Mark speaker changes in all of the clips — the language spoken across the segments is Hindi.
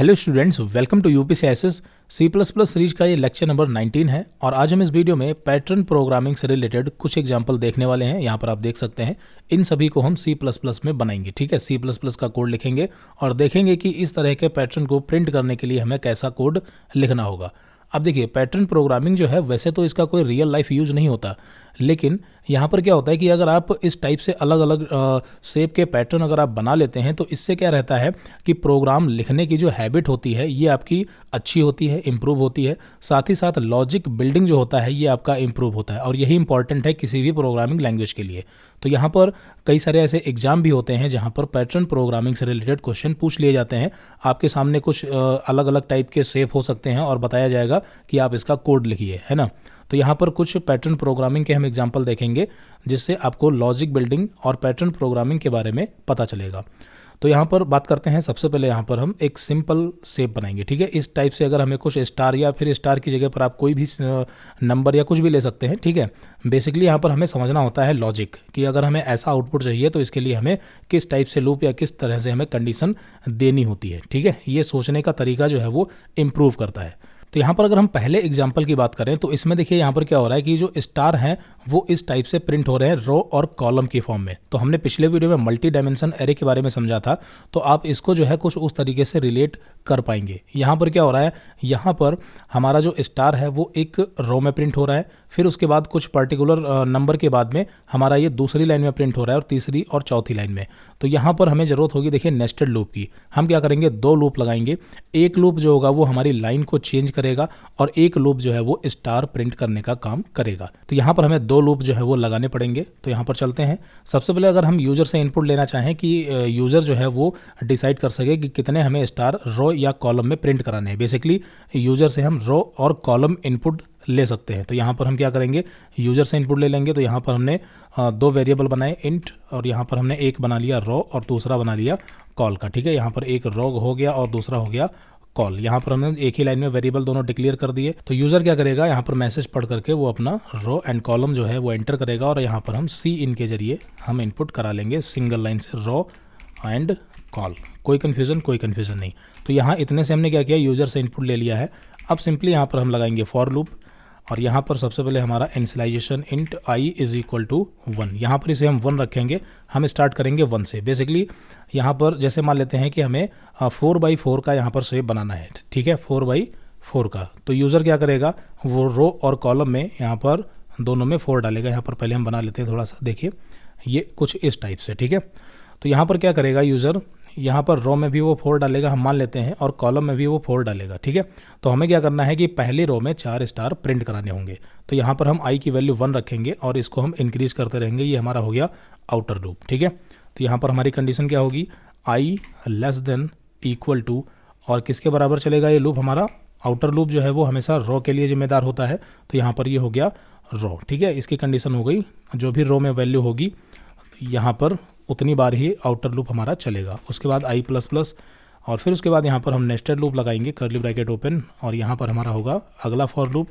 Speaker 1: Hello students, welcome to UPCSS C++ series का ये लेक्चर नंबर 19 है और आज हम इस वीडियो में पैटर्न प्रोग्रामिंग से रिलेटेड कुछ एग्जांपल देखने वाले हैं। यहाँ पर आप देख सकते हैं इन सभी को हम C++ में बनाएंगे। ठीक है, C++ का कोड लिखेंगे और देखेंगे कि इस तरह के पैटर्न को प्रिंट करने के लिए हमें कैसा कोड लिखना होगा। अब देखिए, पैटर्न प्रोग्रामिंग जो है वैसे तो इसका कोई रियल लाइफ यूज नहीं होता, लेकिन यहाँ पर क्या होता है कि अगर आप इस टाइप से अलग अलग शेप के पैटर्न अगर आप बना लेते हैं तो इससे क्या रहता है कि प्रोग्राम लिखने की जो हैबिट होती है ये आपकी अच्छी होती है, इम्प्रूव होती है। साथ ही साथ लॉजिक बिल्डिंग जो होता है ये आपका इम्प्रूव होता है और यही इंपॉर्टेंट है किसी भी प्रोग्रामिंग लैंग्वेज के लिए। तो यहाँ पर कई सारे ऐसे एग्जाम भी होते हैं जहाँ पर पैटर्न प्रोग्रामिंग से रिलेटेड क्वेश्चन पूछ लिए जाते हैं। आपके सामने कुछ अलग अलग टाइप के शेप हो सकते हैं और बताया जाएगा कि आप इसका कोड लिखिए, है ना। तो यहाँ पर कुछ पैटर्न प्रोग्रामिंग के हम एग्जाम्पल देखेंगे जिससे आपको लॉजिक बिल्डिंग और पैटर्न प्रोग्रामिंग के बारे में पता चलेगा। तो यहाँ पर बात करते हैं, सबसे पहले यहाँ पर हम एक सिंपल शेप बनाएंगे। ठीक है, इस टाइप से अगर हमें कुछ स्टार या फिर स्टार की जगह पर आप कोई भी नंबर या कुछ भी ले सकते हैं। ठीक है, बेसिकली यहाँ पर हमें समझना होता है लॉजिक कि अगर हमें ऐसा आउटपुट चाहिए तो इसके लिए हमें किस टाइप से लूप या किस तरह से हमें कंडीशन देनी होती है। ठीक है, ये सोचने का तरीका जो है वो इम्प्रूव करता है। तो यहाँ पर अगर हम पहले एग्जाम्पल की बात करें तो इसमें देखिए यहाँ पर क्या हो रहा है कि जो स्टार हैं वो इस टाइप से प्रिंट हो रहे हैं रो और कॉलम की फॉर्म में। तो हमने पिछले वीडियो में मल्टी डायमेंशन एरे के बारे में समझा था, तो आप इसको जो है कुछ उस तरीके से रिलेट कर पाएंगे। यहाँ पर क्या हो रहा है, यहाँ पर हमारा जो स्टार है वो एक रो में प्रिंट हो रहा है, फिर उसके बाद कुछ पर्टिकुलर नंबर के बाद में हमारा ये दूसरी लाइन में प्रिंट हो रहा है और तीसरी और चौथी लाइन में। तो यहाँ पर हमें ज़रूरत होगी देखिए नेस्टेड लूप की। हम क्या करेंगे, दो लूप लगाएंगे। एक लूप जो होगा वो हमारी लाइन को चेंज करेगा और एक लूप जो है वो स्टार प्रिंट करने का काम करेगा। तो यहाँ पर हमें दो लूप जो है वो लगाने पड़ेंगे। तो यहाँ पर चलते हैं। सबसे पहले अगर हम यूज़र से इनपुट लेना चाहें कि यूज़र जो है वो डिसाइड कर सके कि कितने हमें स्टार रो या कॉलम में प्रिंट कराने हैं, बेसिकली यूज़र से हम रो और कॉलम इनपुट ले सकते हैं। तो यहाँ पर हम क्या करेंगे, यूज़र से इनपुट ले लेंगे। तो यहाँ पर हमने दो वेरिएबल बनाए इंट, और यहाँ पर हमने एक बना लिया रो और दूसरा बना लिया कॉल का। ठीक है, यहाँ पर एक रो हो गया और दूसरा हो गया कॉल। यहाँ पर हमने एक ही लाइन में वेरिएबल दोनों डिक्लेयर कर दिए। तो यूज़र क्या करेगा, यहाँ पर मैसेज पढ़ करके वो अपना रो एंड कॉलम जो है वो एंटर करेगा और यहाँ पर हम सी इन के जरिए हम इनपुट करा लेंगे सिंगल लाइन से रो एंड कॉल। कोई कन्फ्यूज़न नहीं। तो यहाँ इतने से हमने क्या किया, यूज़र से इनपुट ले लिया है। अब सिंपली यहाँ पर हम लगाएंगे फॉर लूप और यहाँ पर सबसे पहले हमारा initialization int i is equal to 1। यहाँ पर इसे हम 1 रखेंगे। हम स्टार्ट करेंगे 1 से। बेसिकली यहाँ पर जैसे मान लेते हैं कि हमें 4x4 का यहाँ पर शेप बनाना है। ठीक है, 4x4 का। तो यूज़र क्या करेगा, वो रो और कॉलम में यहाँ पर दोनों में 4 डालेगा। यहाँ पर पहले हम बना लेते हैं थोड़ा सा, देखिए ये कुछ इस टाइप से। ठीक है, तो यहाँ पर क्या करेगा यूज़र, यहाँ पर रो में भी वो 4 डालेगा, हम मान लेते हैं, और कॉलम में भी वो 4 डालेगा। ठीक है, तो हमें क्या करना है कि पहली रो में 4 स्टार प्रिंट कराने होंगे। तो यहाँ पर हम आई की वैल्यू 1 रखेंगे और इसको हम इंक्रीज करते रहेंगे। ये हमारा हो गया आउटर लूप। ठीक है, तो यहाँ पर हमारी कंडीशन क्या होगी, आई लेस देन इक्वल टू, और किसके बराबर चलेगा ये लूप, हमारा आउटर लूप जो है वो हमेशा रो के लिए जिम्मेदार होता है। तो यहाँ पर ये हो गया रो। ठीक है, इसकी कंडीशन हो गई, जो भी रो में वैल्यू होगी यहाँ पर उतनी बार ही आउटर लूप हमारा चलेगा। उसके बाद आई प्लस प्लस, और फिर उसके बाद यहाँ पर हम नेस्टेड लूप लगाएंगे, कर्ली ब्रैकेट ओपन, और यहाँ पर हमारा होगा अगला फॉर लूप,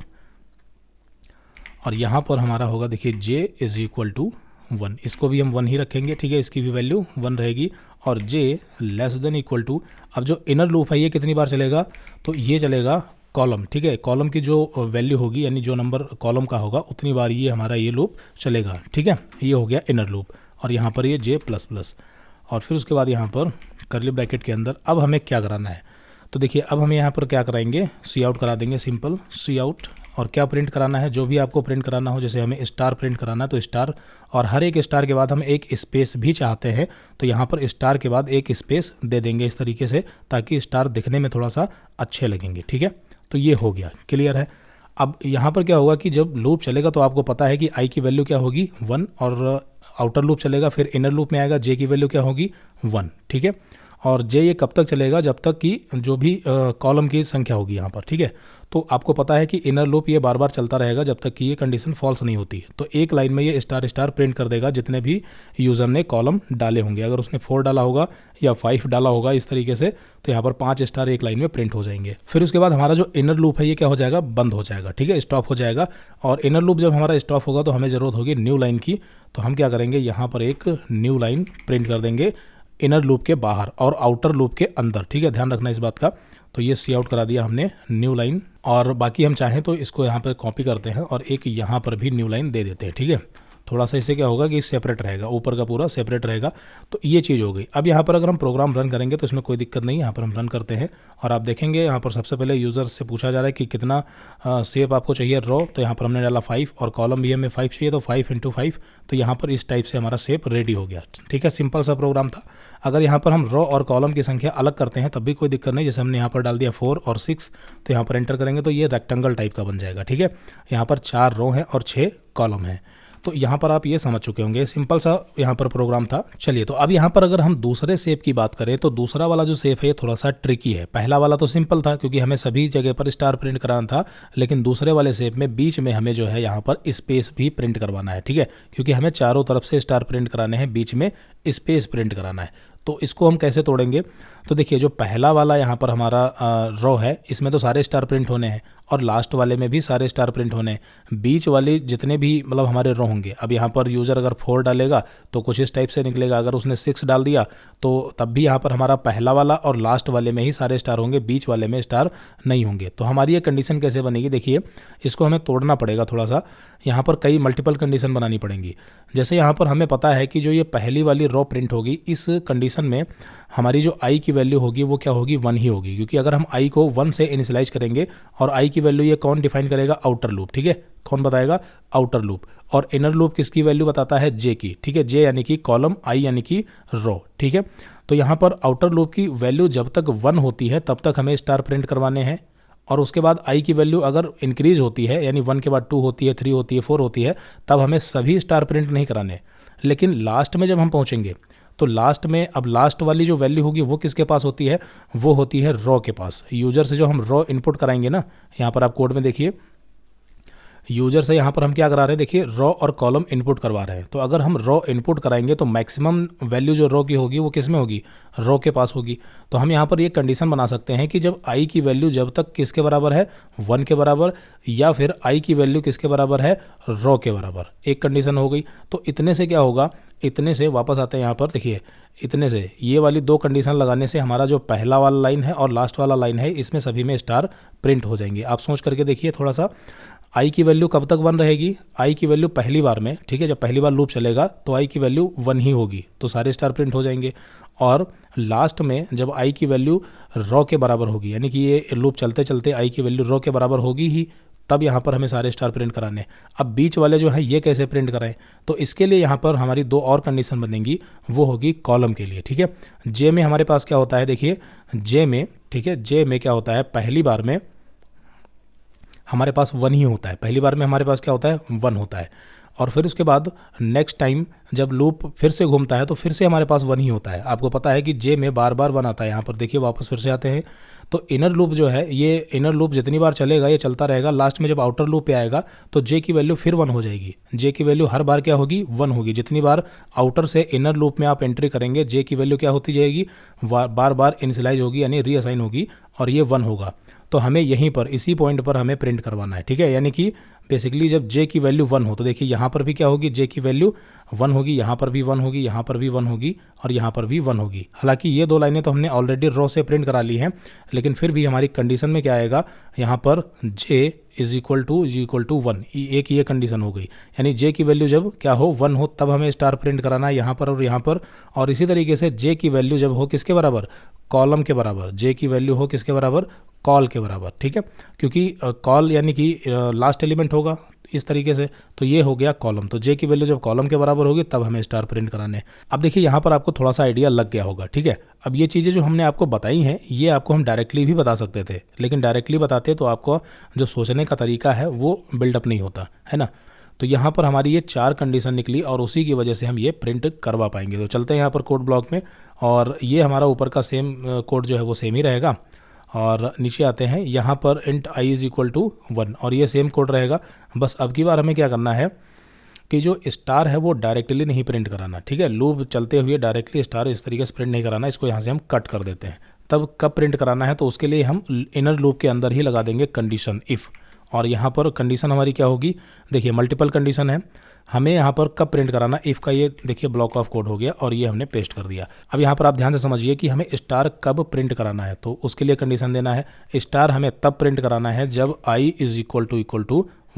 Speaker 1: और यहाँ पर हमारा होगा देखिए जे इज़ इक्वल टू 1। इसको भी हम 1 ही रखेंगे। ठीक है, इसकी भी वैल्यू 1 रहेगी, और जे लेस देन इक्वल टू, अब जो इनर लूप है ये कितनी बार चलेगा, तो ये चलेगा कॉलम। ठीक है, कॉलम की जो वैल्यू होगी यानी जो नंबर कॉलम का होगा उतनी बार ये हमारा ये लूप चलेगा। ठीक है, ये हो गया इनर लूप, और यहाँ पर ये जे प्लस प्लस, और फिर उसके बाद यहाँ पर कर्ली ब्रैकेट के अंदर अब हमें क्या कराना है, तो देखिए अब हम यहाँ पर क्या कराएंगे, सी आउट करा देंगे, सिंपल सी आउट। और क्या प्रिंट कराना है, जो भी आपको प्रिंट कराना हो, जैसे हमें स्टार प्रिंट कराना है तो स्टार, और हर एक स्टार के बाद हम एक स्पेस भी चाहते हैं तो यहाँ पर स्टार के बाद एक स्पेस दे देंगे इस तरीके से, ताकि स्टार दिखने में थोड़ा सा अच्छे लगेंगे। ठीक है, तो ये हो गया, क्लियर है। अब यहाँ पर क्या होगा कि जब लूप चलेगा तो आपको पता है कि आई की वैल्यू क्या होगी 1, और आउटर लूप चलेगा, फिर इनर लूप में आएगा, जे की वैल्यू क्या होगी 1। ठीक है, और जे ये कब तक चलेगा, जब तक कि जो भी कॉलम की संख्या होगी यहाँ पर। ठीक है, तो आपको पता है कि इनर लूप ये बार बार चलता रहेगा जब तक कि ये कंडीशन फॉल्स नहीं होती। तो एक लाइन में ये स्टार स्टार प्रिंट कर देगा जितने भी यूज़र ने कॉलम डाले होंगे। अगर उसने 4 डाला होगा या 5 डाला होगा इस तरीके से, तो यहाँ पर 5 स्टार एक लाइन में प्रिंट हो जाएंगे। फिर उसके बाद हमारा जो इनर लूप है ये क्या हो जाएगा, बंद हो जाएगा। ठीक है, स्टॉप हो जाएगा, और इनर लूप जब हमारा स्टॉप होगा तो हमें ज़रूरत होगी न्यू लाइन की। तो हम क्या करेंगे, यहाँ पर एक न्यू लाइन प्रिंट कर देंगे इनर लूप के बाहर और आउटर लूप के अंदर, ठीक है, ध्यान रखना इस बात का। तो ये सी आउट करा दिया हमने न्यू लाइन, और बाकी हम चाहें तो इसको यहाँ पर कॉपी करते हैं और एक यहाँ पर भी न्यू लाइन दे देते हैं, ठीक है। थोड़ा सा इससे क्या होगा कि सेपरेट रहेगा, ऊपर का पूरा सेपरेट रहेगा। तो ये चीज़ हो गई। अब यहाँ पर अगर हम प्रोग्राम रन करेंगे तो इसमें कोई दिक्कत नहीं है। यहाँ पर हम रन करते हैं और आप देखेंगे यहाँ पर सबसे पहले यूज़र से पूछा जा रहा है कि कितना शेप आपको चाहिए रो, तो यहाँ पर हमने डाला 5 और कॉलम भी हमें 5 चाहिए, तो 5 × 5। तो यहाँ पर इस टाइप से हमारा शेप रेडी हो गया, ठीक है। सिंपल सा प्रोग्राम था। अगर यहाँ पर हम रो और कॉलम की संख्या अलग करते हैं तब भी कोई दिक्कत नहीं। जैसे हमने यहाँ पर डाल दिया 4 और 6, तो यहाँ पर एंटर करेंगे तो ये रेक्टेंगल टाइप का बन जाएगा, ठीक है। यहाँ पर 4 रो हैं और 6 कॉलम हैं। तो यहाँ पर आप ये समझ चुके होंगे, सिंपल सा यहाँ पर प्रोग्राम था। चलिए, तो अब यहाँ पर अगर हम दूसरे शेप की बात करें तो दूसरा वाला जो शेप है ये थोड़ा सा ट्रिकी है। पहला वाला तो सिंपल था क्योंकि हमें सभी जगह पर स्टार प्रिंट कराना था, लेकिन दूसरे वाले शेप में बीच में हमें जो है यहाँ पर स्पेस भी प्रिंट करवाना है, ठीक है, क्योंकि हमें चारों तरफ से स्टार प्रिंट कराने हैं, बीच में स्पेस प्रिंट कराना है। तो इसको हम कैसे तोड़ेंगे? तो देखिए, जो पहला वाला यहाँ पर हमारा रो है इसमें तो सारे स्टार प्रिंट होने हैं और लास्ट वाले में भी सारे स्टार प्रिंट होने हैं। बीच वाले जितने भी मतलब हमारे रो होंगे, अब यहाँ पर यूज़र अगर 4 डालेगा तो कुछ इस टाइप से निकलेगा, अगर उसने 6 डाल दिया तो तब भी यहाँ पर हमारा पहला वाला और लास्ट वाले में ही सारे स्टार होंगे, बीच वाले में स्टार नहीं होंगे। तो हमारी ये कंडीशन कैसे बनेगी? देखिए, इसको हमें तोड़ना पड़ेगा थोड़ा सा। यहाँ पर कई मल्टीपल कंडीशन बनानी पड़ेंगी। जैसे यहाँ पर हमें पता है कि जो ये पहली वाली रो प्रिंट होगी, इस कंडीशन में हमारी जो i की वैल्यू होगी वो क्या होगी? 1 ही होगी, क्योंकि अगर हम i को 1 से इनिशियलाइज करेंगे और i की वैल्यू ये कौन डिफाइन करेगा? आउटर लूप, ठीक है। कौन बताएगा? Outer loop. और इनर लूप किसकी वैल्यू बताता है? j की, ठीक है। j यानी कि कॉलम, i यानी कि रो, ठीक है। तो यहाँ पर आउटर लूप की वैल्यू जब तक 1 होती है तब तक हमें स्टार प्रिंट करवाने हैं, और उसके बाद i की वैल्यू अगर इंक्रीज होती है, यानी 1 के बाद 2 होती है, 3 होती है, 4 होती है, तब हमें सभी स्टार प्रिंट नहीं कराने। लेकिन लास्ट में जब हम पहुँचेंगे तो लास्ट में, अब लास्ट वाली जो वैल्यू होगी वो किसके पास होती है? वो होती है रो के पास। यूजर से जो हम रो इनपुट कराएंगे ना, यहाँ पर आप कोड में देखिए, यूजर से यहाँ पर हम क्या करा रहे हैं? देखिए, रो और कॉलम इनपुट करवा रहे हैं। तो अगर हम रो इनपुट कराएंगे तो मैक्सिमम वैल्यू जो रो की होगी वो किस में होगी? रो के पास होगी। तो हम यहाँ पर ये कंडीशन बना सकते हैं कि जब i की वैल्यू जब तक किसके बराबर है? 1 के बराबर, या फिर i की वैल्यू किसके बराबर है? रो के बराबर। एक कंडीशन हो गई। तो इतने से क्या होगा? इतने से वापस आते हैं यहाँ पर, देखिए, इतने से ये वाली 2 कंडीशन लगाने से हमारा जो पहला वाला लाइन है और लास्ट वाला लाइन है इसमें सभी में स्टार प्रिंट हो जाएंगे। आप सोच करके देखिए थोड़ा सा, i की वैल्यू कब तक 1 रहेगी? i की वैल्यू पहली बार में, ठीक है, जब पहली बार लूप चलेगा तो i की वैल्यू 1 ही होगी, तो सारे स्टार प्रिंट हो जाएंगे। और लास्ट में जब i की वैल्यू रो के बराबर होगी, यानी कि ये लूप चलते चलते i की वैल्यू रो के बराबर होगी ही, तब यहाँ पर हमें सारे स्टार प्रिंट कराने। अब बीच वाले जो है ये कैसे प्रिंट कराएं? तो इसके लिए यहाँ पर हमारी 2 और कंडीशन बनेंगी, वो होगी कॉलम के लिए, ठीक है। जे में हमारे पास क्या होता है? देखिए, जे में, ठीक है, जे में क्या होता है? पहली बार में हमारे पास 1 ही होता है। पहली बार में हमारे पास क्या होता है? 1 होता है। और फिर उसके बाद नेक्स्ट टाइम जब लूप फिर से घूमता है तो फिर से हमारे पास 1 ही होता है। आपको पता है कि जे में बार बार 1 आता है। यहाँ पर देखिए, वापस फिर से आते हैं तो इनर लूप जो है, ये इनर लूप जितनी बार चलेगा ये चलता रहेगा। लास्ट में जब आउटर लूप पे आएगा तो जे की वैल्यू फिर 1 हो जाएगी। जे की वैल्यू हर बार क्या होगी? 1 होगी। जितनी बार आउटर से इनर लूप में आप एंट्री करेंगे जे की वैल्यू क्या होती जाएगी? बार बार इनिशियलाइज होगी, यानी रीअसाइन होगी, और ये 1 होगा। तो हमें यहीं पर इसी पॉइंट पर हमें प्रिंट करवाना है, ठीक है। यानी कि बेसिकली जब जे की वैल्यू 1 हो तो देखिए यहाँ पर भी क्या होगी? जे की वैल्यू 1 होगी, यहाँ पर भी 1 होगी, यहाँ पर भी 1 होगी और यहाँ पर भी 1 होगी। हालांकि ये 2 लाइनें तो हमने ऑलरेडी रो से प्रिंट करा ली हैं, लेकिन फिर भी हमारी कंडीशन में क्या आएगा? यहाँ पर जे इज इक्वल टू 1, एक ये कंडीशन हो गई। यानी जे की वैल्यू जब क्या हो? 1 हो, तब हमें स्टार प्रिंट कराना है यहाँ पर और यहाँ पर। और इसी तरीके से जे की वैल्यू जब हो किसके बराबर? कॉलम के बराबर। जे की वैल्यू हो किसके बराबर? कॉल के बराबर, ठीक है, क्योंकि कॉल यानी कि लास्ट एलिमेंट होगा इस तरीके से। तो ये हो गया कॉलम। तो जे की वैल्यू जब कॉलम के बराबर होगी तब हमें स्टार प्रिंट कराने हैं। अब देखिए, यहाँ पर आपको थोड़ा सा आइडिया लग गया होगा, ठीक है। अब ये चीज़ें जो हमने आपको बताई हैं ये आपको हम डायरेक्टली भी बता सकते थे, लेकिन डायरेक्टली बताते तो आपको जो सोचने का तरीका है वो बिल्डअप नहीं होता है ना। तो यहाँ पर हमारी ये 4 कंडीशन निकली और उसी की वजह से हम ये प्रिंट करवा पाएंगे। तो चलते हैं यहाँ पर कोड ब्लॉक में, और ये हमारा ऊपर का सेम कोड जो है वो सेम ही रहेगा। और नीचे आते हैं, यहाँ पर int i is equal to 1, और ये सेम कोड रहेगा। बस अब की बार हमें क्या करना है कि जो स्टार है वो डायरेक्टली नहीं प्रिंट कराना, ठीक है। लूप चलते हुए डायरेक्टली स्टार इस तरीके से प्रिंट नहीं कराना, इसको यहाँ से हम कट कर देते हैं। तब कब प्रिंट कराना है? तो उसके लिए हम इनर लूप के अंदर ही लगा देंगे कंडीशन इफ़। और यहाँ पर कंडीशन हमारी क्या होगी? देखिए, मल्टीपल कंडीशन है। हमें यहाँ पर कब प्रिंट कराना, इफ़ का ये देखिए ब्लॉक ऑफ कोड हो गया और ये हमने पेस्ट कर दिया। अब यहाँ पर आप ध्यान से समझिए कि हमें स्टार कब प्रिंट कराना है, तो उसके लिए कंडीशन देना है स्टार हमें तब प्रिंट कराना है जब i इज इक्वल टू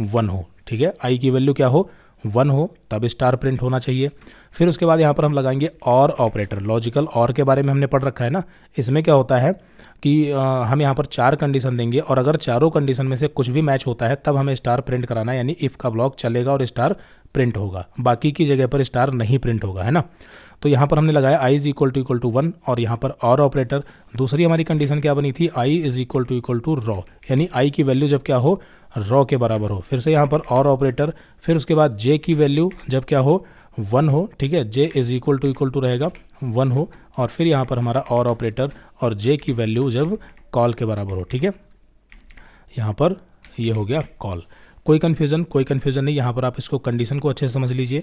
Speaker 1: 1 हो। ठीक है, i की वैल्यू क्या हो, 1 हो, तब स्टार प्रिंट होना चाहिए। फिर उसके बाद यहाँ पर हम लगाएंगे और ऑपरेटर। लॉजिकल और के बारे में हमने पढ़ रखा है ना, इसमें क्या होता है कि हम यहाँ पर 4 कंडीशन देंगे और अगर चारों कंडीशन में से कुछ भी मैच होता है तब हमें स्टार प्रिंट कराना है, यानी इफ़ का ब्लॉक चलेगा और स्टार प्रिंट होगा, बाकी की जगह पर स्टार नहीं प्रिंट होगा, है ना। तो यहाँ पर हमने लगाया i इज इक्वल टू 1 और यहाँ पर और ऑपरेटर। दूसरी हमारी कंडीशन क्या बनी थी, i is equal to row, यानी i की वैल्यू जब क्या हो, रॉ के बराबर हो। फिर से यहाँ पर और ऑपरेटर, फिर उसके बाद j की वैल्यू जब क्या हो, 1 हो। ठीक है, j इज इक्वल टू रहेगा 1 हो, और फिर यहाँ पर हमारा और ऑपरेटर और j की वैल्यू जब कॉल के बराबर हो। ठीक है, यहाँ पर ये हो गया कॉल। कोई कन्फ्यूज़न नहीं, यहाँ पर आप इसको कंडीशन को अच्छे से समझ लीजिए।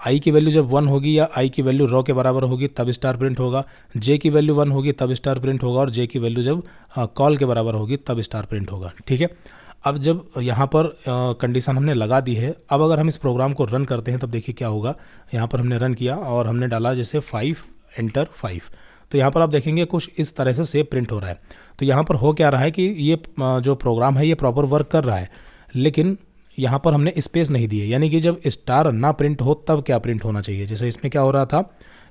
Speaker 1: i की वैल्यू जब 1 होगी या i की वैल्यू रॉ के बराबर होगी तब स्टार प्रिंट होगा, j की वैल्यू 1 होगी तब स्टार प्रिंट होगा, और j की वैल्यू जब कॉल के बराबर होगी तब स्टार प्रिंट होगा। ठीक है, अब जब यहाँ पर कंडीशन हमने लगा दी है, अब अगर हम इस प्रोग्राम को रन करते हैं तब देखिए क्या होगा। यहाँ पर हमने रन किया और हमने डाला जैसे 5 एंटर 5, तो यहाँ पर आप देखेंगे कुछ इस तरह से सेव प्रिंट हो रहा है। तो यहाँ पर हो क्या रहा है कि ये जो प्रोग्राम है ये प्रॉपर वर्क कर रहा है, लेकिन यहाँ पर हमने स्पेस नहीं दी है, यानी कि जब स्टार ना प्रिंट हो तब क्या प्रिंट होना चाहिए। जैसे इसमें क्या हो रहा था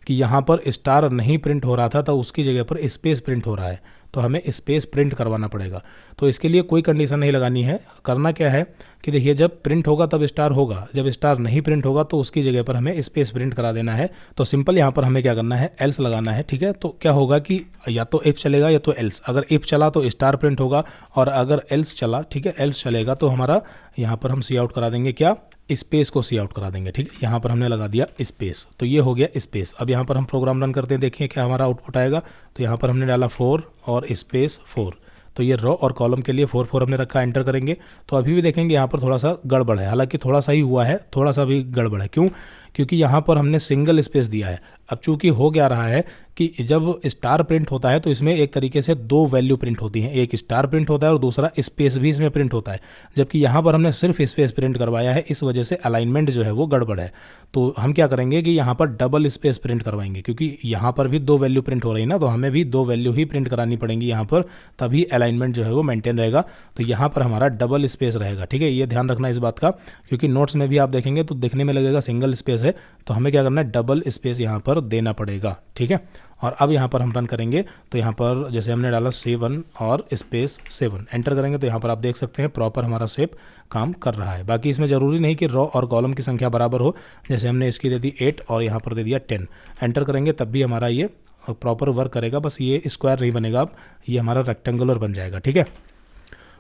Speaker 1: कि यहाँ पर स्टार नहीं प्रिंट हो रहा था तो उसकी जगह पर स्पेस प्रिंट हो रहा है, तो हमें स्पेस प्रिंट करवाना पड़ेगा। तो इसके लिए कोई कंडीशन नहीं लगानी है, करना क्या है कि देखिए जब प्रिंट होगा तब स्टार होगा, जब स्टार नहीं प्रिंट होगा तो उसकी जगह पर हमें स्पेस प्रिंट करा देना है। तो सिंपल यहाँ पर हमें क्या करना है, एल्स लगाना है। ठीक है, तो क्या होगा कि या तो इफ़ चलेगा या तो एल्स। अगर इफ़ चला तो स्टार प्रिंट होगा, और अगर एल्स चला, ठीक है, एल्स चलेगा तो हमारा यहाँ पर हम सी आउट करा देंगे, क्या, स्पेस को सी आउट करा देंगे। ठीक है, यहाँ पर हमने लगा दिया स्पेस, तो ये हो गया स्पेस। अब यहाँ पर हम प्रोग्राम रन करते हैं, देखिए क्या हमारा आउटपुट आएगा। तो यहाँ पर हमने डाला 4 और स्पेस 4, तो ये रो और कॉलम के लिए 4 4 हमने रखा, एंटर करेंगे। तो अभी भी देखेंगे यहाँ पर थोड़ा सा गड़बड़ है, हालांकि थोड़ा सा ही हुआ है, थोड़ा सा भी गड़बड़ है। क्यों, क्योंकि यहाँ पर हमने सिंगल स्पेस दिया है। अब चूंकि हो क्या रहा है कि जब स्टार प्रिंट होता है तो इसमें एक तरीके से 2 वैल्यू प्रिंट होती हैं, एक स्टार प्रिंट होता है और दूसरा स्पेस भी इसमें प्रिंट होता है, जबकि यहाँ पर हमने सिर्फ स्पेस प्रिंट करवाया है, इस वजह से अलाइनमेंट जो है वो गड़बड़ है। तो हम क्या करेंगे कि यहाँ पर डबल स्पेस प्रिंट करवाएंगे, क्योंकि यहाँ पर भी 2 वैल्यू प्रिंट हो रही है ना, तो हमें भी 2 वैल्यू ही प्रिंट करानी पड़ेंगी यहाँ पर, तभी अलाइनमेंट जो है वो मेंटेन रहेगा। तो यहाँ पर हमारा डबल स्पेस रहेगा। ठीक है, ये ध्यान रखना इस बात का, क्योंकि नोट्स में भी आप देखेंगे तो देखने में लगेगा सिंगल स्पेस है, तो हमें क्या करना है, डबल स्पेस यहाँ पर देना पड़ेगा। ठीक है, और अब यहाँ पर हम रन करेंगे तो यहाँ पर जैसे हमने डाला 7 और स्पेस 7, एंटर करेंगे तो यहाँ पर आप देख सकते हैं प्रॉपर हमारा शेप काम कर रहा है। बाकी इसमें ज़रूरी नहीं कि रो और कॉलम की संख्या बराबर हो, जैसे हमने इसकी दे दी 8 और यहाँ पर दे दिया 10, एंटर करेंगे तब भी हमारा ये प्रॉपर वर्क करेगा, बस ये स्क्वायर नहीं बनेगा, अब ये हमारा रेक्टेंगुलर बन जाएगा। ठीक है,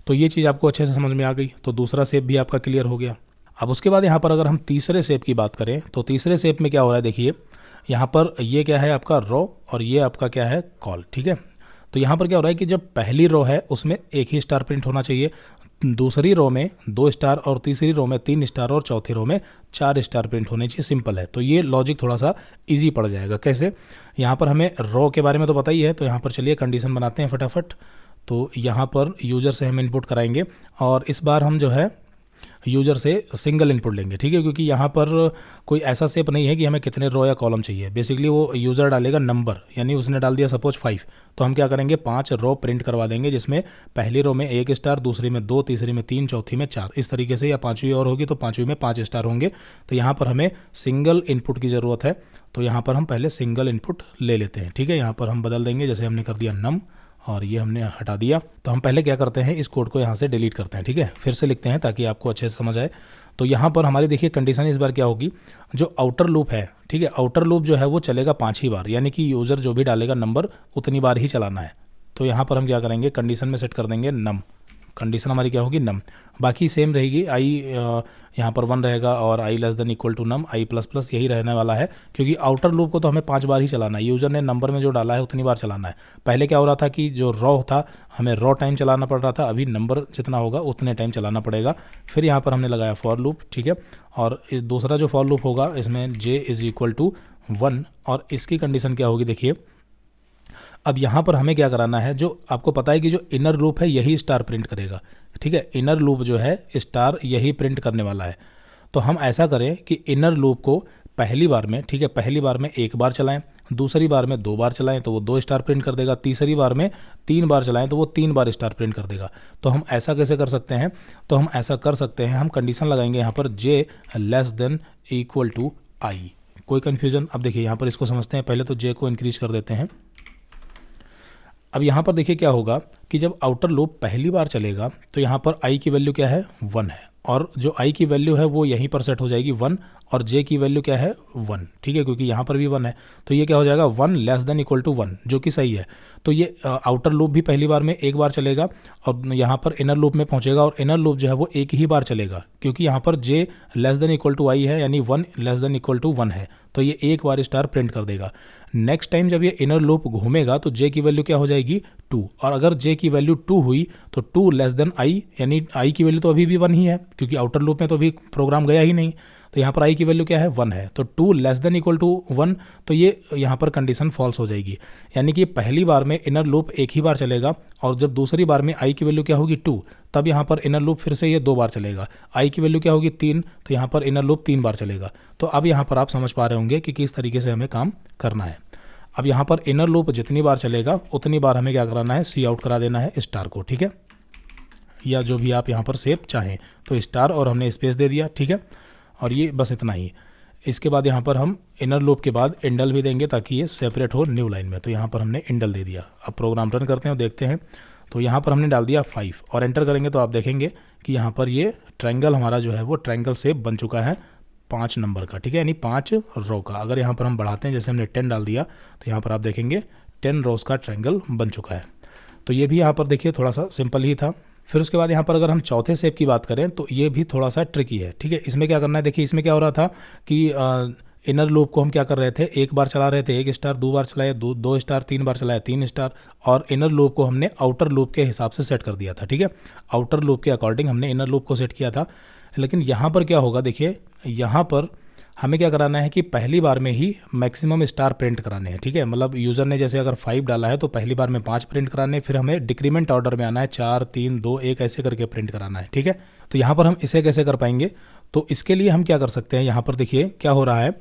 Speaker 1: तो ये चीज़ आपको अच्छे से समझ में आ गई, तो दूसरा शेप भी आपका क्लियर हो गया। अब उसके बाद यहाँ पर अगर हम तीसरे शेप की बात करें तो तीसरे शेप में क्या हो रहा है, देखिए यहाँ पर ये क्या है आपका रो और ये आपका क्या है कॉल। ठीक है, तो यहाँ पर क्या हो रहा है कि जब पहली रो है उसमें एक ही स्टार प्रिंट होना चाहिए, दूसरी रो में 2 स्टार और तीसरी रो में 3 स्टार और चौथी रो में 4 स्टार प्रिंट होने चाहिए। सिंपल है, तो ये लॉजिक थोड़ा सा इजी पड़ जाएगा। कैसे, यहाँ पर हमें रो के बारे में तो पता ही है, तो यहाँ पर चलिए कंडीशन बनाते हैं फटाफट। तो यहाँ पर यूज़र से हम इनपुट कराएंगे और इस बार हम जो है यूज़र से सिंगल इनपुट लेंगे। ठीक है, क्योंकि यहाँ पर कोई ऐसा शेप नहीं है कि हमें कितने रो या कॉलम चाहिए, बेसिकली वो यूज़र डालेगा नंबर, यानी उसने डाल दिया सपोज 5, तो हम क्या करेंगे 5 रो प्रिंट करवा देंगे, जिसमें पहली रो में 1 स्टार, दूसरी में 2, तीसरी में 3, चौथी में 4, इस तरीके से, या पाँचवीं और होगी तो पाँचवीं में 5 स्टार होंगे। तो यहाँ पर हमें सिंगल इनपुट की ज़रूरत है, तो यहाँ पर हम पहले सिंगल इनपुट ले लेते हैं। ठीक है, यहाँ पर हम बदल देंगे, जैसे हमने कर दिया नम और ये हमने हटा दिया। तो हम पहले क्या करते हैं, इस कोड को यहाँ से डिलीट करते हैं। ठीक है, फिर से लिखते हैं ताकि आपको अच्छे से समझ आए। तो यहाँ पर हमारी देखिए कंडीशन इस बार क्या होगी, जो आउटर लूप है, ठीक है, आउटर लूप जो है वो चलेगा 5 ही बार, यानी कि यूज़र जो भी डालेगा नंबर उतनी बार ही चलाना है। तो यहाँ पर हम क्या करेंगे, कंडीशन में सेट कर देंगे नम, कंडीशन हमारी क्या होगी नम, बाकी सेम रहेगी। आई यहाँ पर 1 रहेगा और i less than equal to num, i plus plus यही रहने वाला है, क्योंकि आउटर लूप को तो हमें 5 बार ही चलाना है, यूज़र ने नंबर में जो डाला है उतनी बार चलाना है। पहले क्या हो रहा था कि जो रॉ था हमें रॉ टाइम चलाना पड़ रहा था, अभी नंबर जितना होगा उतने टाइम चलाना पड़ेगा। फिर यहाँ पर हमने लगाया फॉर लूप। ठीक है, और इस दूसरा जो फॉर लूप होगा इसमें j इज़ इक्वल टू 1, और इसकी कंडीशन क्या होगी, देखिए अब यहाँ पर हमें क्या कराना है, जो आपको पता है कि जो इनर लूप है यही स्टार प्रिंट करेगा। ठीक है, इनर लूप जो है स्टार यही प्रिंट करने वाला है। तो हम ऐसा करें कि इनर लूप को पहली बार में, ठीक है, पहली बार में एक बार चलाएं, दूसरी बार में 2 बार चलाएं तो वो 2 स्टार प्रिंट कर देगा, तीसरी बार में 3 बार चलाएं तो वो 3 बार स्टार प्रिंट कर देगा। तो हम ऐसा कैसे कर सकते हैं? तो हम ऐसा कर सकते हैं, हम कंडीशन लगाएंगे यहाँ पर j less than equal to i. कोई कन्फ्यूजन? अब देखिए यहाँ पर इसको समझते हैं। पहले तो j को इंक्रीज कर देते हैं। अब यहाँ पर देखिए क्या होगा कि जब आउटर लूप पहली बार चलेगा तो यहाँ पर i की वैल्यू क्या है? 1 है, और जो i की वैल्यू है वो यहीं पर सेट हो जाएगी 1, और j की वैल्यू क्या है? 1, ठीक है, क्योंकि यहाँ पर भी 1 है। तो ये क्या हो जाएगा? 1 लेस देन इक्वल टू 1, जो कि सही है। तो ये आउटर लूप भी पहली बार में एक बार चलेगा और यहाँ पर इनर लूप में पहुँचेगा, और इनर लूप जो है वो एक ही बार चलेगा, क्योंकि यहाँ पर j less than equal to i है, यानी 1 लेस देन इक्वल टू 1 है, तो ये एक बार स्टार प्रिंट कर देगा। नेक्स्ट टाइम जब ये इनर लूप घूमेगा तो j की वैल्यू क्या हो जाएगी? 2, और अगर j की वैल्यू 2 हुई तो 2 लेस देन आई, यानी i की वैल्यू तो अभी भी 1 ही है, क्योंकि आउटर लूप में तो अभी प्रोग्राम गया ही नहीं। तो यहाँ पर i की वैल्यू क्या है? 1 है, तो 2 लेस देन इक्वल टू 1, तो ये यहाँ पर कंडीशन फॉल्स हो जाएगी। यानी कि पहली बार में इनर लूप एक ही बार चलेगा, और जब दूसरी बार में i की वैल्यू क्या होगी? 2, तब यहाँ पर इनर लूप फिर से ये 2 बार चलेगा। i की वैल्यू क्या होगी? 3, तो यहाँ पर इनर लूप 3 बार चलेगा। तो अब यहाँ पर आप समझ पा रहे होंगे कि किस तरीके से हमें काम करना है। अब यहाँ पर इनर लूप जितनी बार चलेगा उतनी बार हमें क्या कराना है? सी आउट करा देना है स्टार को, ठीक है, या जो भी आप यहाँ पर सेव चाहें, तो स्टार और हमने स्पेस दे दिया, ठीक है, और ये बस इतना ही। इसके बाद यहाँ पर हम इनर लूप के बाद इंडल भी देंगे ताकि ये सेपरेट हो न्यू लाइन में, तो यहाँ पर हमने इंडल दे दिया। अब प्रोग्राम रन करते हैं और देखते हैं। तो यहाँ पर हमने डाल दिया 5 और एंटर करेंगे तो आप देखेंगे कि यहाँ पर ये ट्रायंगल हमारा जो है वो ट्रायंगल शेप बन चुका है 5 नंबर का, ठीक है, यानी 5 रो का। अगर यहाँ पर हम बढ़ाते हैं, जैसे हमने 10 डाल दिया, तो यहाँ पर आप देखेंगे 10 रोज का ट्रायंगल बन चुका है। तो ये भी यहाँ पर देखिए थोड़ा सा सिंपल ही था। फिर उसके बाद यहाँ पर अगर हम चौथे शेप की बात करें तो ये भी थोड़ा सा ट्रिकी है, ठीक है। इसमें क्या करना है? देखिए इसमें क्या हो रहा था कि इनर लूप को हम क्या कर रहे थे? एक बार चला रहे थे 1 स्टार, 2 बार चलाए 2 स्टार, 3 बार चलाए 3 स्टार, और इनर लूप को हमने आउटर लूप के हिसाब से सेट कर दिया था, ठीक है। आउटर लूप के अकॉर्डिंग हमने इनर लूप को सेट किया था। लेकिन यहाँ पर क्या होगा? देखिए यहाँ पर हमें क्या कराना है कि पहली बार में ही मैक्सिमम स्टार प्रिंट कराने हैं, ठीक है। मतलब यूज़र ने जैसे अगर 5 डाला है तो पहली बार में 5 प्रिंट कराने, फिर हमें डिक्रीमेंट ऑर्डर में आना है 4, 3, 2, 1 ऐसे करके प्रिंट कराना है, ठीक है। तो यहाँ पर हम इसे कैसे कर पाएंगे? तो इसके लिए हम क्या कर सकते हैं? यहाँ पर देखिए क्या हो रहा है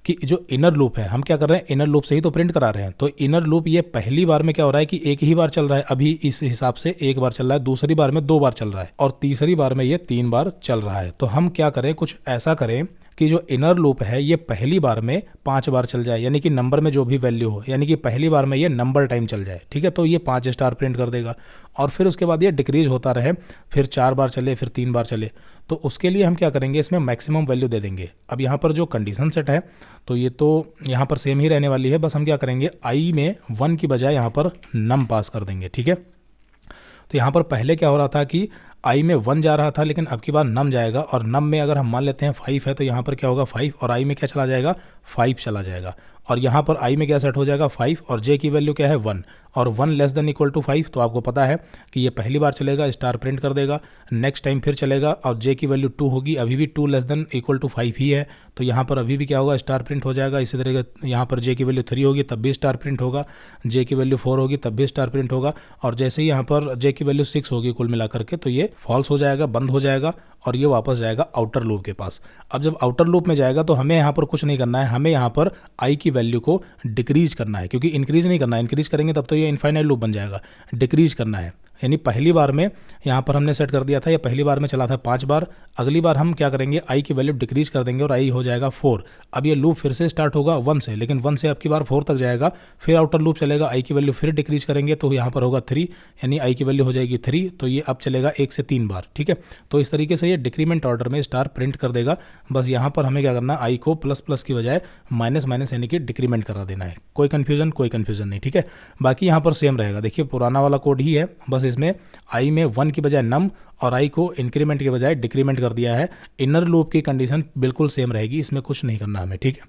Speaker 1: कि जो इनर लूप है, हम क्या कर रहे हैं? इनर लूप से ही तो प्रिंट करा रहे हैं। तो इनर लूप ये पहली बार में क्या हो रहा है कि एक ही बार चल रहा है, अभी इस हिसाब से एक बार चल रहा है, दूसरी बार में 2 बार चल रहा है, और तीसरी बार में ये 3 बार चल रहा है। तो हम क्या करें? कुछ ऐसा करें कि जो इनर लूप है ये पहली बार में 5 बार चल जाए, यानी कि नंबर में जो भी वैल्यू हो, यानी कि पहली बार में ये नंबर टाइम चल जाए, ठीक है। तो ये 5 स्टार प्रिंट कर देगा, और फिर उसके बाद ये डिक्रीज होता रहे, फिर 4 बार चले, फिर 3 बार चले। तो उसके लिए हम क्या करेंगे? इसमें मैक्सिमम वैल्यू दे देंगे। अब यहाँ पर जो कंडीशन सेट है तो ये तो यहाँ पर सेम ही रहने वाली है, बस हम क्या करेंगे? आई में 1 की बजाय यहाँ पर नम पास कर देंगे, ठीक है। तो यहाँ पर पहले क्या हो रहा था कि आई में 1 जा रहा था, लेकिन अब की बार नम जाएगा, और नम में अगर हम मान लेते हैं 5 है तो यहाँ पर क्या होगा? 5, और आई में क्या चला जाएगा? 5 चला जाएगा, और यहाँ पर आई में क्या सेट हो जाएगा? 5, और जे की वैल्यू क्या है? 1, और 1 लेस देन इक्वल टू 5। तो आपको पता है कि ये पहली बार चलेगा, स्टार प्रिंट कर देगा, नेक्स्ट टाइम फिर चलेगा, और जे की वैल्यू 2 होगी, अभी भी 2 लेस देन इक्वल टू 5 ही है, तो यहाँ पर अभी भी क्या होगा? स्टार प्रिंट हो जाएगा। इसी तरह यहाँ पर जे की वैल्यू 3 होगी तब भी स्टार प्रिंट होगा, जे की वैल्यू 4 होगी तब भी स्टार प्रिंट होगा, और जैसे ही यहाँ पर जे की वैल्यू 6 होगी कुल मिलाकर के, तो ये फॉल्स हो जाएगा, बंद हो जाएगा, और ये वापस जाएगा आउटर लूप के पास। अब जब आउटर लूप में जाएगा तो हमें यहाँ पर कुछ नहीं करना है, हमें यहाँ पर आई की वैल्यू को डिक्रीज करना है, क्योंकि इंक्रीज नहीं करना है। इंक्रीज करेंगे तब तो ये इनफाइनाइट लूप बन जाएगा, डिक्रीज करना है। यानी पहली बार में यहाँ पर हमने सेट कर दिया था, या पहली बार में चला था 5 बार, अगली बार हम क्या करेंगे? आई की वैल्यू डिक्रीज कर देंगे और आई हो जाएगा 4। अब ये लूप फिर से स्टार्ट होगा 1 से, लेकिन 1 से अब की बार 4 तक जाएगा, फिर आउटर लूप चलेगा, आई की वैल्यू फिर डिक्रीज करेंगे तो यहाँ पर होगा 3, यानी आई की वैल्यू हो जाएगी 3, तो ये अब चलेगा 1 से 3 बार, ठीक है। तो इस तरीके से ये डिक्रीमेंट ऑर्डर में स्टार प्रिंट कर देगा। बस यहाँ पर हमें क्या करना है? आई को प्लस प्लस की बजाय माइनस माइनस यानी कि डिक्रीमेंट करा देना है। कोई कन्फ्यूजन? कोई कन्फ्यूजन नहीं, ठीक है। बाकी यहाँ पर सेम रहेगा, देखिए पुराना वाला कोड ही है, बस इसमें आई में 1 की बजाय नम और आई को इंक्रीमेंट के बजाय डिक्रीमेंट कर दिया है। इनर लूप की कंडीशन बिल्कुल सेम रहेगी, इसमें कुछ नहीं करना हमें, ठीक है।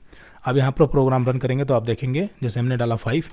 Speaker 1: अब यहाँ पर प्रोग्राम रन करेंगे तो आप देखेंगे जैसे हमने डाला 5,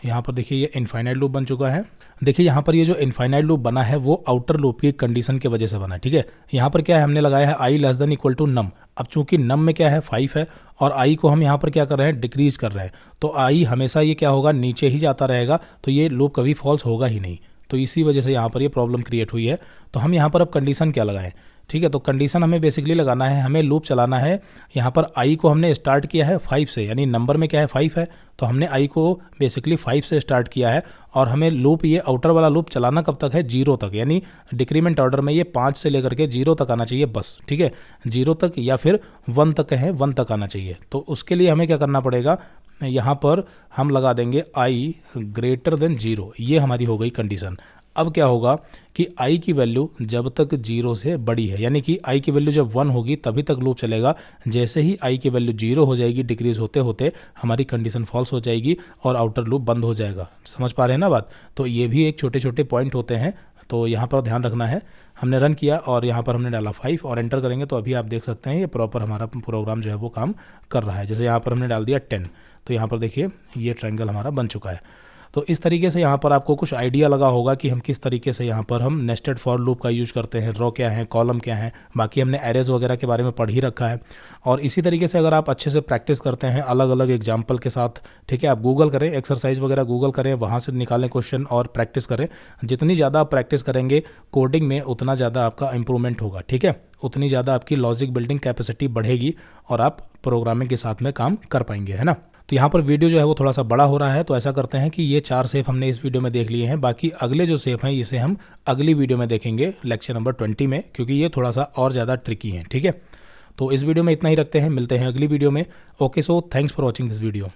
Speaker 1: यहाँ पर देखिए ये इनफाइनाइट लूप बन चुका है। देखिए यहाँ पर ये जो इनफाइनाइट लूप बना है वो आउटर लूप की कंडीशन की वजह से बना है, ठीक है। यहाँ पर क्या है? हमने लगाया है आई लेस देन इक्वल टू नम। अब चूंकि नम में क्या है? 5 है, और आई को हम यहाँ पर क्या कर रहे हैं? डिक्रीज कर रहे हैं, तो आई हमेशा ये क्या होगा? नीचे ही जाता रहेगा, तो ये लूप कभी फॉल्स होगा ही नहीं। तो इसी वजह से यहाँ पर ये प्रॉब्लम क्रिएट हुई है। तो हम यहाँ पर अब कंडीशन क्या लगाएं? ठीक है। तो कंडीशन हमें बेसिकली लगाना है, हमें लूप चलाना है। यहाँ पर आई को हमने स्टार्ट किया है 5 से, यानी नंबर में क्या है 5 है, तो हमने आई को बेसिकली 5 से स्टार्ट किया है और हमें लूप, ये आउटर वाला लूप चलाना कब तक है, 0 तक, यानी डिक्रीमेंट ऑर्डर में ये 5 से लेकर के 0 तक आना चाहिए बस। ठीक है, 0 तक या फिर 1 तक है, 1 तक आना चाहिए। तो उसके लिए हमें क्या करना पड़ेगा, यहाँ पर हम लगा देंगे आई ग्रेटर देन 0, ये हमारी हो गई कंडीशन। अब क्या होगा कि आई की वैल्यू जब तक 0 से बड़ी है, यानी कि आई की वैल्यू जब 1 होगी तभी तक लूप चलेगा। जैसे ही आई की वैल्यू 0 हो जाएगी, डिक्रीज होते होते हमारी कंडीशन फॉल्स हो जाएगी और आउटर लूप बंद हो जाएगा। समझ पा रहे हैं ना बात? तो ये भी एक छोटे छोटे पॉइंट होते हैं, तो यहाँ पर ध्यान रखना है। हमने रन किया और यहाँ पर हमने डाला 5 और एंटर करेंगे तो अभी आप देख सकते हैं ये प्रॉपर हमारा प्रोग्राम जो है वो काम कर रहा है। जैसे यहाँ पर हमने डाल दिया 10, तो यहाँ पर देखिए ये ट्रायंगल हमारा बन चुका है। तो इस तरीके से यहाँ पर आपको कुछ आइडिया लगा होगा कि हम किस तरीके से यहाँ पर हम नेस्टेड फॉर लूप का यूज करते हैं, रो क्या है, कॉलम क्या है, बाकी हमने एरेज वगैरह के बारे में पढ़ ही रखा है। और इसी तरीके से अगर आप अच्छे से प्रैक्टिस करते हैं अलग अलग एग्जाम्पल के साथ, ठीक है, आप गूगल करें, एक्सरसाइज वगैरह गूगल करें, वहाँ से निकालें क्वेश्चन और प्रैक्टिस करें। जितनी ज़्यादा आप प्रैक्टिस करेंगे कोडिंग में उतना ज़्यादा आपका इंप्रूवमेंट होगा। ठीक है, उतनी ज़्यादा आपकी लॉजिक बिल्डिंग कैपेसिटी बढ़ेगी और आप प्रोग्रामिंग के साथ में काम कर पाएंगे, है ना। तो यहाँ पर वीडियो जो है वो थोड़ा सा बड़ा हो रहा है, तो ऐसा करते हैं कि ये 4 सेप हमने इस वीडियो में देख लिए हैं। बाकी अगले जो सेप हैं इसे हम अगली वीडियो में देखेंगे, लेक्चर नंबर 20 में, क्योंकि ये थोड़ा सा और ज़्यादा ट्रिकी हैं। ठीक है, तो इस वीडियो में इतना ही रखते हैं, मिलते हैं अगली वीडियो में। Okay, so thanks for watching this video.